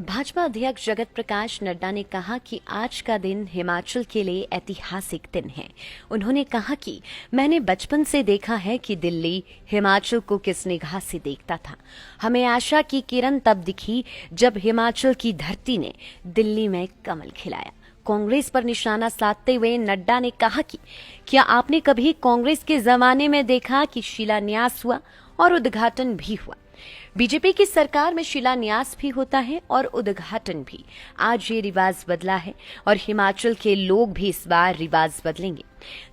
भाजपा अध्यक्ष जगत प्रकाश नड्डा ने कहा कि आज का दिन हिमाचल के लिए ऐतिहासिक दिन है। उन्होंने कहा कि मैंने बचपन से देखा है कि दिल्ली हिमाचल को किस निगाह से देखता था। हमें आशा की किरण तब दिखी जब हिमाचल की धरती ने दिल्ली में कमल खिलाया। कांग्रेस पर निशाना साधते हुए नड्डा ने कहा कि क्या आपने कभी कांग्रेस के जमाने में देखा कि शिलान्यास हुआ और उद्घाटन भी हुआ? बीजेपी की सरकार में शिलान्यास भी होता है और उद्घाटन भी। आज ये रिवाज बदला है और हिमाचल के लोग भी इस बार रिवाज बदलेंगे।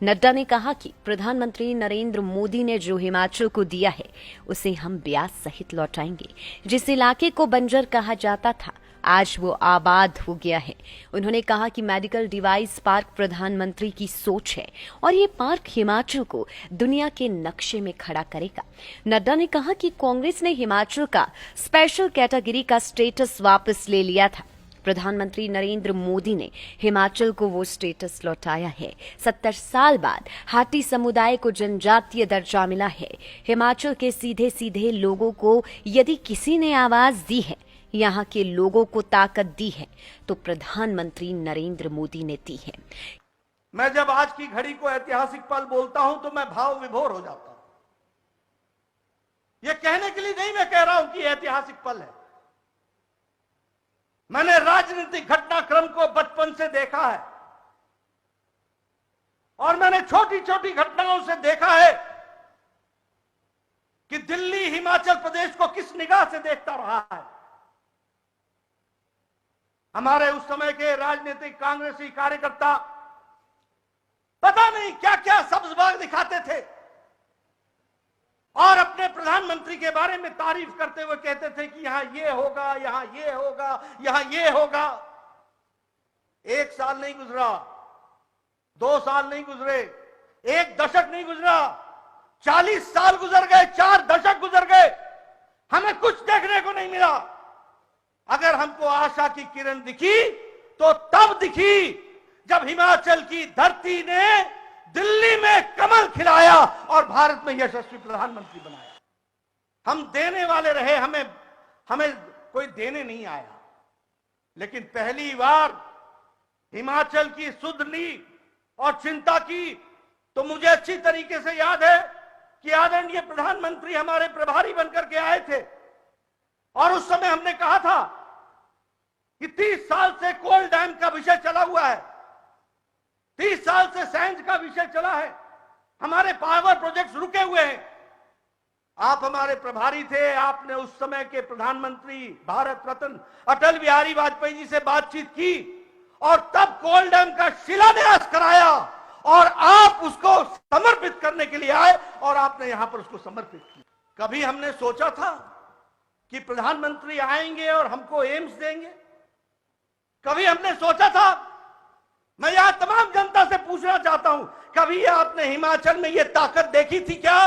नड्डा ने कहा कि प्रधानमंत्री नरेंद्र मोदी ने जो हिमाचल को दिया है उसे हम ब्याज सहित लौटाएंगे। जिस इलाके को बंजर कहा जाता था आज वो आबाद हो गया है। उन्होंने कहा कि मेडिकल डिवाइस पार्क प्रधानमंत्री की सोच है और ये पार्क हिमाचल को दुनिया के नक्शे में खड़ा करेगा। नड्डा ने कहा कि कांग्रेस ने हिमाचल का स्पेशल कैटेगरी का स्टेटस वापस ले लिया था। प्रधानमंत्री नरेंद्र मोदी ने हिमाचल को वो स्टेटस लौटाया है। 70 साल बाद हाटी समुदाय को जनजातीय दर्जा मिला है। हिमाचल के सीधे सीधे लोगों को यदि किसी ने आवाज दी है, यहाँ के लोगों को ताकत दी है, तो प्रधानमंत्री नरेंद्र मोदी ने दी है। मैं जब आज की घड़ी को ऐतिहासिक पल बोलता हूं तो मैं भाव विभोर हो जाता हूं। यह कहने के लिए नहीं मैं कह रहा हूं कि ऐतिहासिक पल है। मैंने राजनीतिक घटनाक्रम को बचपन से देखा है और मैंने छोटी छोटी घटनाओं से देखा है कि दिल्ली हिमाचल प्रदेश को किस निगाह से देखता रहा है। हमारे उस समय के राजनीतिक कांग्रेसी कार्यकर्ता पता नहीं क्या क्या सब्ज बाग दिखाते थे और अपने प्रधानमंत्री के बारे में तारीफ करते हुए कहते थे कि यहां ये होगा, यहां ये होगा, यहां ये होगा। 1 साल नहीं गुजरा, 2 साल नहीं गुजरे, 1 दशक नहीं गुजरा, 40 साल गुजर गए, 4 दशक गुजर गए, हमें कुछ देखने को नहीं मिला। अगर हमको आशा की किरण दिखी तो तब दिखी जब हिमाचल की धरती ने दिल्ली में कमल खिलाया और भारत में यशस्वी प्रधानमंत्री बनाया। हम देने वाले रहे, हमें कोई देने नहीं आया, लेकिन पहली बार हिमाचल की सुध ली और चिंता की तो मुझे अच्छी तरीके से याद है कि आदरणीय प्रधानमंत्री हमारे प्रभारी बनकर के आए थे और उस समय हमने कहा था कि 30 साल से कोल डैम का विषय चला हुआ है, 30 साल से सैंज का विषय चला है, हमारे पावर प्रोजेक्ट्स रुके हुए हैं। आप हमारे प्रभारी थे, आपने उस समय के प्रधानमंत्री भारत रत्न अटल बिहारी वाजपेयी जी से बातचीत की और तब कोल डैम का शिलान्यास कराया और आप उसको समर्पित करने के लिए आए और आपने यहां पर उसको समर्पित किया। कभी हमने सोचा था कि प्रधानमंत्री आएंगे और हमको एम्स देंगे? कभी हमने सोचा था? मैं यहां तमाम जनता से पूछना चाहता हूं, कभी आपने हिमाचल में यह ताकत देखी थी क्या?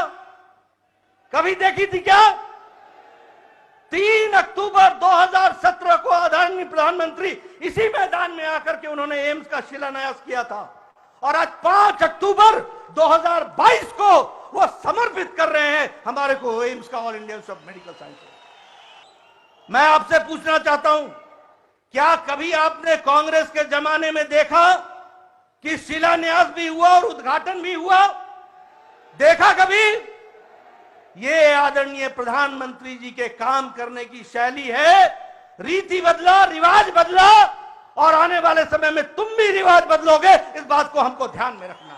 कभी देखी थी क्या? 3 अक्टूबर 2017 को आदरणीय प्रधानमंत्री इसी मैदान में आकर के उन्होंने एम्स का शिलान्यास किया था और आज 5 अक्टूबर 2022 को वो समर्पित कर रहे हैं हमारे को एम्स का, all India institute of medical science. मैं आपसे पूछना चाहता हूं, क्या कभी आपने कांग्रेस के जमाने में देखा कि शिलान्यास भी हुआ और उद्घाटन भी हुआ? देखा कभी? ये आदरणीय प्रधानमंत्री जी के काम करने की शैली है। रीति बदला, रिवाज बदला और आने वाले समय में तुम भी रिवाज बदलोगे, इस बात को हमको ध्यान में रखना।